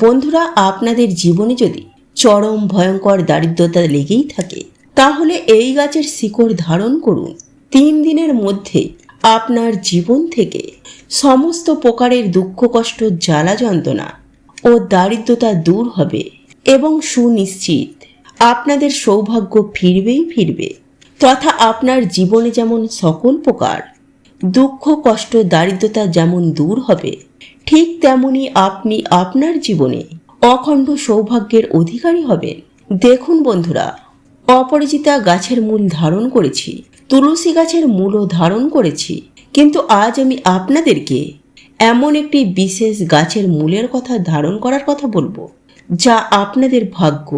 বন্ধুরা, আপনাদের জীবনে যদি চরম ভয়ঙ্কর দারিদ্রতা লেগেই থাকে তাহলে এই গাছের শিকড় ধারণ করুন। 3 দিনের মধ্যে আপনার জীবন থেকে সমস্ত প্রকারের দুঃখ, কষ্ট, জ্বালা যন্ত্রণা ও দারিদ্রতা দূর হবে এবং সুনিশ্চিত আপনাদের সৌভাগ্য ফিরবেই ফিরবে, তথা আপনার জীবনে যেমন সকল প্রকার দুঃখ, কষ্ট, দারিদ্রতা যেমন দূর হবে, ঠিক তেমনি আপনি আপনার জীবনে অখণ্ড সৌভাগ্যের অধিকারী হবেন। দেখুন বন্ধুরা, অপরিচিতা গাছের মূল ধারণ করেছি, তুলসী গাছের মূলও ধারণ করেছি, কিন্তু আজ আমি আপনাদেরকে এমন একটি বিশেষ গাছের মূলের কথা ধারণ করার কথা বলবো, যা আপনাদের ভাগ্য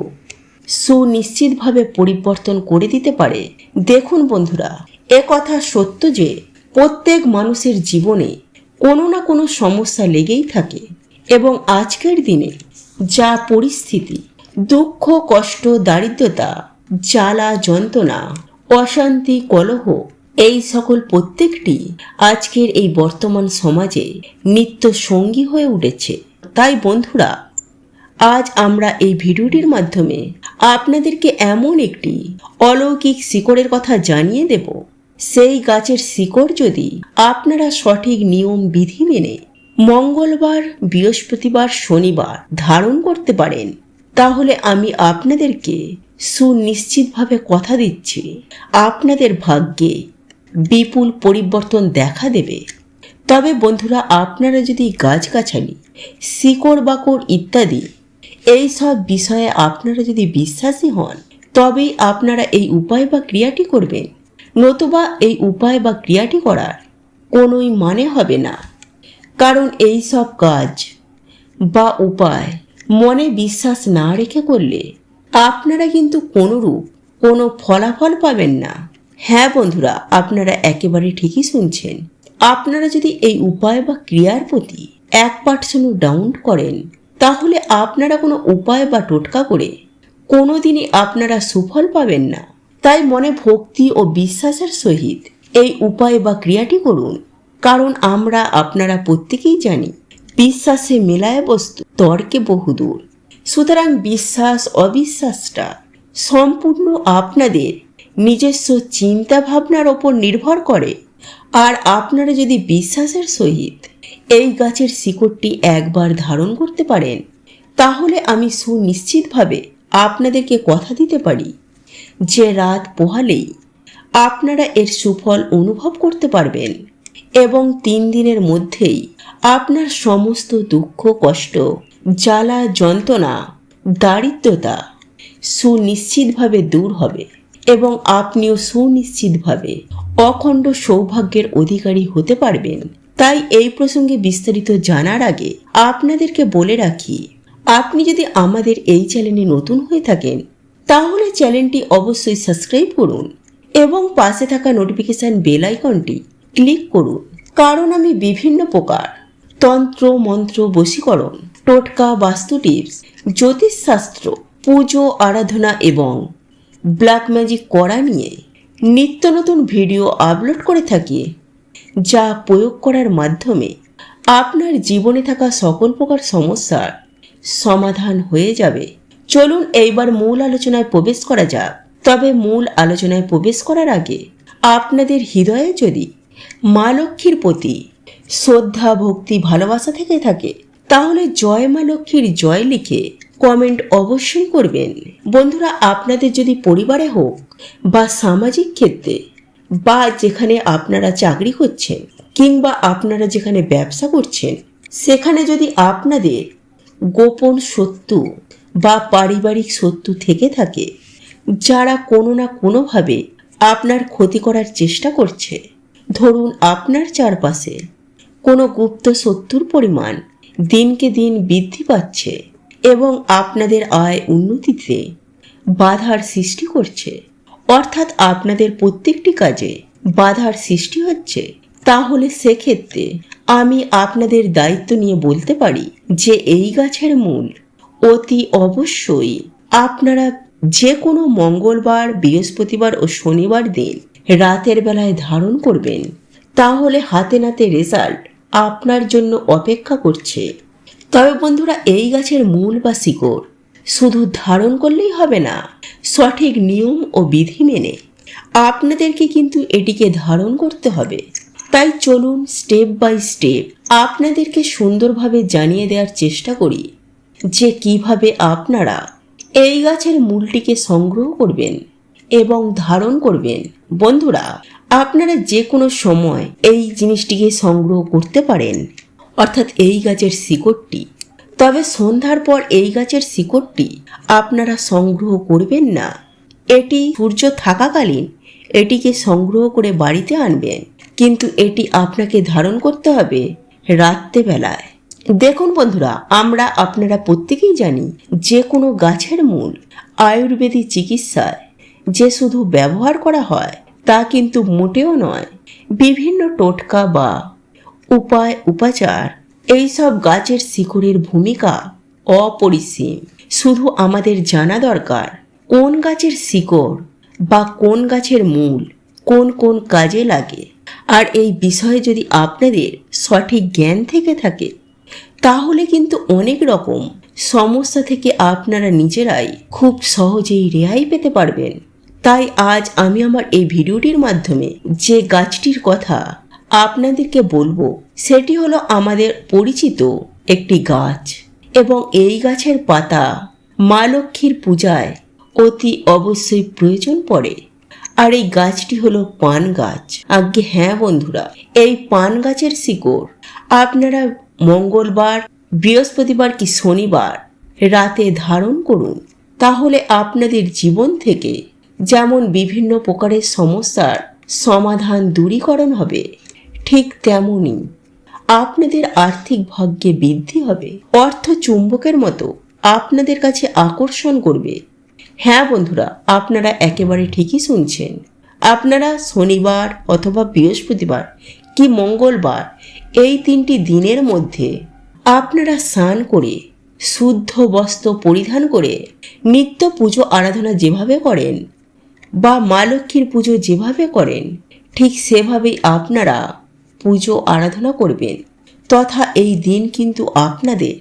সুনিশ্চিতভাবে পরিবর্তন করে দিতে পারে। দেখুন বন্ধুরা, এ কথা সত্য যে প্রত্যেক মানুষের জীবনে কোনো না কোনো সমস্যা লেগেই থাকে এবং আজকের দিনে যা পরিস্থিতি, দুঃখ, কষ্ট, দারিদ্রতা, জ্বালা যন্ত্রণা, অশান্তি, কলহ, এই সকল প্রত্যেকটি আজকের এই বর্তমান সমাজে নিত্য সঙ্গী হয়ে উঠেছে। তাই বন্ধুরা, আজ আমরা এই ভিডিওটির মাধ্যমে আপনাদেরকে এমন একটি অলৌকিক শিকড়ের কথা জানিয়ে দেব, সেই গাছের শিকড় যদি আপনারা সঠিক নিয়ম বিধি মেনে মঙ্গলবার, বৃহস্পতিবার, শনিবার ধারণ করতে পারেন, তাহলে আমি আপনাদেরকে সুনিশ্চিতভাবে কথা দিচ্ছি আপনাদের ভাগ্যে বিপুল পরিবর্তন দেখা দেবে। তবে বন্ধুরা, আপনারা যদি গাছগাছালি, শিকড় বাকড় ইত্যাদি এই সব বিষয়ে আপনারা যদি বিশ্বাসী হন, তবেই আপনারা এই উপায় বা ক্রিয়াটি করবেন, নতুবা এই উপায় বা ক্রিয়াটি করার কোনোই মানে হবে না। কারণ এই সব কাজ বা উপায় মনে বিশ্বাস না রেখে করলে আপনারা কিন্তু কোনোরূপ কোনো ফলাফল পাবেন না। হ্যাঁ বন্ধুরা, আপনারা একেবারে ঠিকই শুনছেন। আপনারা যদি এই উপায় বা ক্রিয়ার প্রতি 1% ডাউন করেন, তাহলে আপনারা কোনো উপায় বা টোটকা করে কোনোদিনই আপনারা সুফল পাবেন না। তাই মনে ভক্তি ও বিশ্বাসের সহিত এই উপায় বা ক্রিয়াটি করুন। কারণ আমরা আপনারা প্রত্যেকেই জানি, বিশ্বাসে মেলায় বস্তু তর্কে বহুদূর। সুতরাং বিশ্বাস অবিশ্বাসটা সম্পূর্ণ আপনাদের নিজস্ব চিন্তা ভাবনার ওপর নির্ভর করে। আর আপনারা যদি বিশ্বাসের সহিত এই গাছের শিকড়টি একবার ধারণ করতে পারেন, তাহলে আমি সুনিশ্চিতভাবে আপনাদেরকে কথা দিতে পারি যে রাত পোহালেই আপনারা এর সুফল অনুভব করতে পারবেন এবং 3 দিনের মধ্যেই আপনার সমস্ত দুঃখ, কষ্ট, জ্বালা যন্ত্রণা, দারিদ্রতা সুনিশ্চিতভাবে দূর হবে এবং আপনিও সুনিশ্চিতভাবে অখণ্ড সৌভাগ্যের অধিকারী হতে পারবেন। তাই এই প্রসঙ্গে বিস্তারিত জানার আগে আপনাদেরকে বলে রাখি, আপনি যদি আমাদের এই চ্যানেলে নতুন হয়ে থাকেন, তাহলে চ্যানেলটি অবশ্যই সাবস্ক্রাইব করুন এবং পাশে থাকা নোটিফিকেশন বেল আইকনটি ক্লিক করুন। কারণ আমি বিভিন্ন প্রকার তন্ত্র, মন্ত্র, বশীকরণ, টোটকা, বাস্তু টিপস, জ্যোতিষশাস্ত্র, পুজো, আরাধনা এবং ব্ল্যাক ম্যাজিক করা নিয়ে নিত্য নতুন ভিডিও আপলোড করে থাকি, যা প্রয়োগ করার মাধ্যমে আপনার জীবনে থাকা সকল প্রকার সমস্যার সমাধান হয়ে যাবে। চলুন এইবার মূল আলোচনায় প্রবেশ করা যাক। তবে মূল আলোচনায় প্রবেশ করার আগে আপনাদের হৃদয়ে যদি মা লক্ষ্মীর প্রতি শ্রদ্ধা, ভক্তি, ভালোবাসা থেকে থাকে, তাহলে জয় মা লক্ষ্মীর জয় লিখে কমেন্ট অবশ্যই করবেন। বন্ধুরা, আপনাদের যদি পরিবারে হোক বা সামাজিক ক্ষেত্রে বা যেখানে আপনারা চাকরি করছেন কিংবা আপনারা যেখানে ব্যবসা করছেন, সেখানে যদি আপনাদের গোপন শত্রু বা পারিবারিক শত্রু থেকে থাকে, যারা কোনো না কোনোভাবে আপনার ক্ষতি করার চেষ্টা করছে, ধরুন আপনার চারপাশে কোনো গুপ্ত শত্রুর পরিমাণ দিনকে দিন বৃদ্ধি পাচ্ছে এবং আপনাদের আয় উন্নতিতে বাধার সৃষ্টি করছে, অর্থাৎ আপনাদের প্রত্যেকটি কাজে বাধার সৃষ্টি হচ্ছে, তাহলে সেক্ষেত্রে আমি আপনাদের দায়িত্ব নিয়ে বলতে পারি যে এই গাছের মূল অতি অবশ্যই আপনারা যে কোনো মঙ্গলবার, বৃহস্পতিবার ও শনিবার দিন রাতের বেলায় ধারণ করবেন। তাহলে হাতে নাতে রেজাল্ট আপনার জন্য অপেক্ষা করছে। তবে বন্ধুরা, এই গাছের মূল বা শিকড় শুধু ধারণ করলেই হবে না, সঠিক নিয়ম ও বিধি মেনে আপনাদেরকে কিন্তু এটিকে ধারণ করতে হবে। তাই চলুন স্টেপ বাই স্টেপ আপনাদেরকে সুন্দরভাবে জানিয়ে দেওয়ার চেষ্টা করি যে কিভাবে আপনারা এই গাছের মূলটিকে সংগ্রহ করবেন এবং ধারণ করবেন। বন্ধুরা, আপনারা যে কোনো সময় এই জিনিসটিকে সংগ্রহ করতে পারেন, অর্থাৎ এই গাছের শিকড়টি। তবে সন্ধ্যার পর এই গাছের শিকড়টি আপনারা সংগ্রহ করবেন না। এটি সূর্য থাকাকালীন এটিকে সংগ্রহ করে বাড়িতে আনবেন, কিন্তু এটি আপনাকে ধারণ করতে হবে রাত্রেবেলায়। দেখুন বন্ধুরা, আপনারা প্রত্যেকেই জানি যে কোনো গাছের মূল আয়ুর্বেদিক চিকিৎসায় যে শুধু ব্যবহার করা হয় তা কিন্তু মোটেও নয়। বিভিন্ন টোটকা বা উপাচার এইসব গাছের শিকড়ের ভূমিকা অপরিসীম। শুধু আমাদের জানা দরকার কোন গাছের শিকড় বা কোন গাছের মূল কোন কোন কাজে লাগে। আর এই বিষয়ে যদি আপনাদের সঠিক জ্ঞান থেকে থাকে তাহলে কিন্তু অনেক রকম সমস্যা থেকে আপনারা নিজেরাই খুব সহজেই রেহাই পেতে পারবেন। তাই আজ আমি আমার এই ভিডিওটির মাধ্যমে যে গাছটির কথা আপনাদেরকে বলবো সেটি হলো আমাদের পরিচিত একটি গাছ, এবং এই গাছের পাতা মা লক্ষ্মীর পূজায় অতি অবশ্যই প্রয়োজন পড়ে। আর এই গাছটি হলো পান গাছ। আজ্ঞে হ্যাঁ বন্ধুরা, এই পান গাছের শিকড় আপনারা মঙ্গলবার, বৃহস্পতিবার কি শনিবার রাতে ধারণ করুন। তাহলে আপনাদের জীবন থেকে যেমন বিভিন্ন প্রকারের সমস্যার সমাধান দূরীকরণ হবে, ঠিক তেমনই আপনাদের আর্থিক ভাগ্যে বৃদ্ধি হবে। অর্থ চুম্বকের মতো আপনাদের কাছে আকর্ষণ করবে। হ্যাঁ বন্ধুরা, আপনারা একেবারে ঠিকই শুনছেন। আপনারা শনিবার অথবা বৃহস্পতিবার কি মঙ্গলবার এই 3টি দিনের মধ্যে আপনারা স্নান করে শুদ্ধ বস্ত্র পরিধান করে নিত্য পুজো আরাধনা যেভাবে করেন বা মা লক্ষ্মীর পুজো যেভাবে করেন ঠিক সেভাবেই আপনারা পুজো আরাধনা করবেন। তথা এই দিন কিন্তু আপনাদের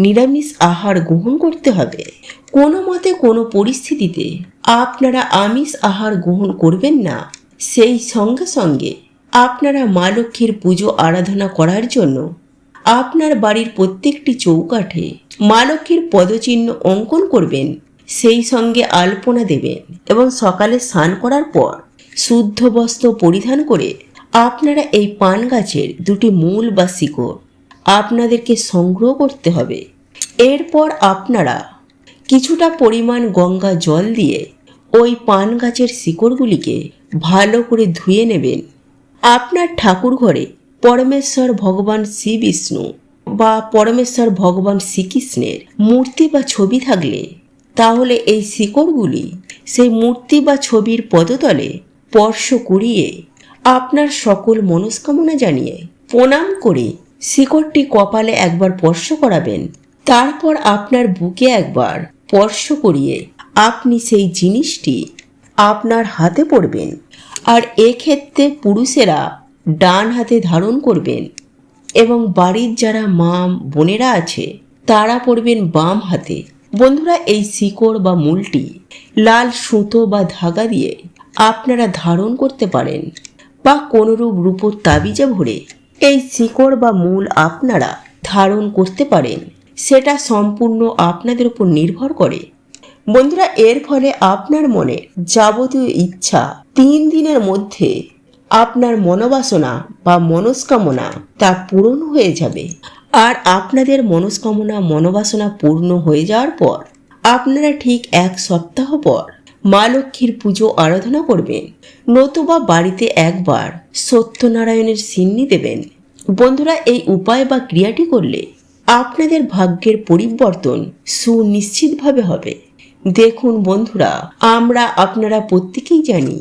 নিরামিষ আহার গ্রহণ করতে হবে। কোনো মতে কোনো পরিস্থিতিতে আপনারা আমিষ আহার গ্রহণ করবেন না। সেই সঙ্গে সঙ্গে আপনারা মা লক্ষ্মীর পুজো আরাধনা করার জন্য আপনার বাড়ির প্রত্যেকটি চৌকাঠে মা লক্ষ্মীর পদচিহ্ন অঙ্কন করবেন, সেই সঙ্গে আলপনা দেবেন এবং সকালে স্নান করার পর শুদ্ধ বস্ত্র পরিধান করে আপনারা এই পান গাছের 2টি মূল বা শিকড় আপনাদেরকে সংগ্রহ করতে হবে। এরপর আপনারা কিছুটা পরিমাণ গঙ্গা জল দিয়ে ওই পান গাছের শিকড়গুলিকে ভালো করে ধুয়ে নেবেন। আপনার ঠাকুর ঘরে পরমেশ্বর ভগবান শ্রী বিষ্ণু বা পরমেশ্বর ভগবান শ্রীকৃষ্ণের মূর্তি বা ছবি থাকলে তাহলে এই শিকড়গুলি সেই মূর্তি বা ছবির পদতলে স্পর্শ করিয়ে আপনার সকল মনস্কামনা জানিয়ে প্রণাম করে শিকড়টি কপালে একবার স্পর্শ করাবেন। তারপর আপনার বুকে একবার স্পর্শ করিয়ে আপনি সেই জিনিসটি আপনার হাতে পড়বেন। আর এক্ষেত্রে পুরুষেরা ডান হাতে ধারণ করবেন এবং বাড়ির যারা মা বোনেরা আছে তারা পড়বেন বাম হাতে। বন্ধুরা, এই শিকড় বা মূলটি লাল সুতো বা ধাগা দিয়ে আপনারা ধারণ করতে পারেন বা কোনোরূপ রূপোর তাবিজে ভরে এই শিকড় বা মূল আপনারা ধারণ করতে পারেন। সেটা সম্পূর্ণ আপনাদের উপর নির্ভর করে। বন্ধুরা, এর ফলে আপনার মনে যাবতীয় ইচ্ছা 3 দিনের মধ্যে আপনার মনোবাসনা বা মনস্কামনা তা পূরণ হয়ে যাবে। আর আপনাদের মনোবাসনা পূর্ণ হয়ে যাওয়ার পর আপনারা ঠিক 1 সপ্তাহ পর মা লক্ষ্মীর পুজো আরাধনা করবেন, নতুবা বাড়িতে একবার সত্যনারায়ণের সিন্নি দেবেন। বন্ধুরা, এই উপায় বা ক্রিয়াটি করলে আপনাদের ভাগ্যের পরিবর্তন সুনিশ্চিতভাবে হবে। দেখুন বন্ধুরা, আপনারা প্রত্যেকেই জানি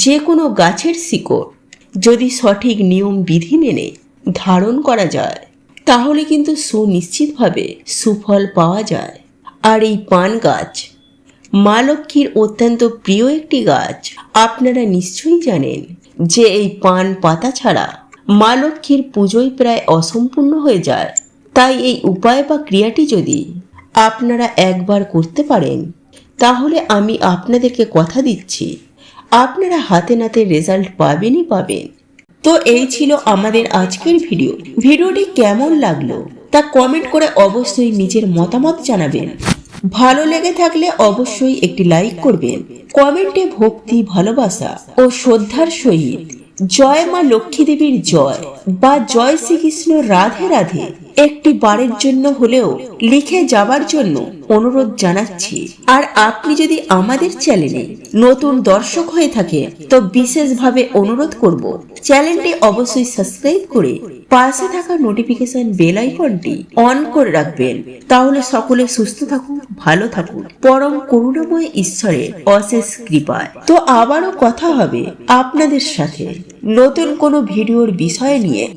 যে কোনো গাছের শিকড় যদি সঠিক নিয়ম বিধি মেনে ধারণ করা যায় তাহলে কিন্তু সুনিশ্চিতভাবে সুফল পাওয়া যায়। আর এই পান গাছ মা লক্ষ্মীর অত্যন্ত প্রিয় একটি গাছ। আপনারা নিশ্চয়ই জানেন যে এই পান পাতা ছাড়া মা লক্ষ্মীর পুজোই প্রায় অসম্পূর্ণ হয়ে যায়। তাই এই উপায় বা ক্রিয়াটি যদি আপনারা একবার করতে পারেন, তাহলে আমি আপনাদেরকে কথা দিচ্ছি আপনারা হাতে নাতে রেজাল্ট পাবেনই পাবেন। তো এই ছিল আমাদের আজকের ভিডিওটি কেমন লাগলো তা কমেন্ট করে অবশ্যই নিজের মতামত জানাবেন। ভালো লেগে থাকলে অবশ্যই একটি লাইক করবেন। কমেন্টে ভক্তি, ভালোবাসা ও শ্রদ্ধার সহিত জয় মা লক্ষ্মী দেবীর জয় বা জয় শ্রীকৃষ্ণ রাধে রাধে একটি বারের জন্য হলেও লিখে যাবার জন্য অনুরোধ জানাচ্ছি। আর আপনি যদি আমাদের চ্যানেলে নতুন দর্শক হয়ে থাকেন তো বিশেষভাবে অনুরোধ করব চ্যানেলটি অবশ্যই সাবস্ক্রাইব করে পাশে থাকা নোটিফিকেশন বেল আইকনটি অন করে রাখবেন। তাহলে সকলে সুস্থ থাকুন, ভালো থাকুন পরম করুণাময় ঈশ্বরের অশেষ কৃপায়। তো আবারও কথা হবে আপনাদের সাথে নতুন কোনো ভিডিওর বিষয় নিয়ে।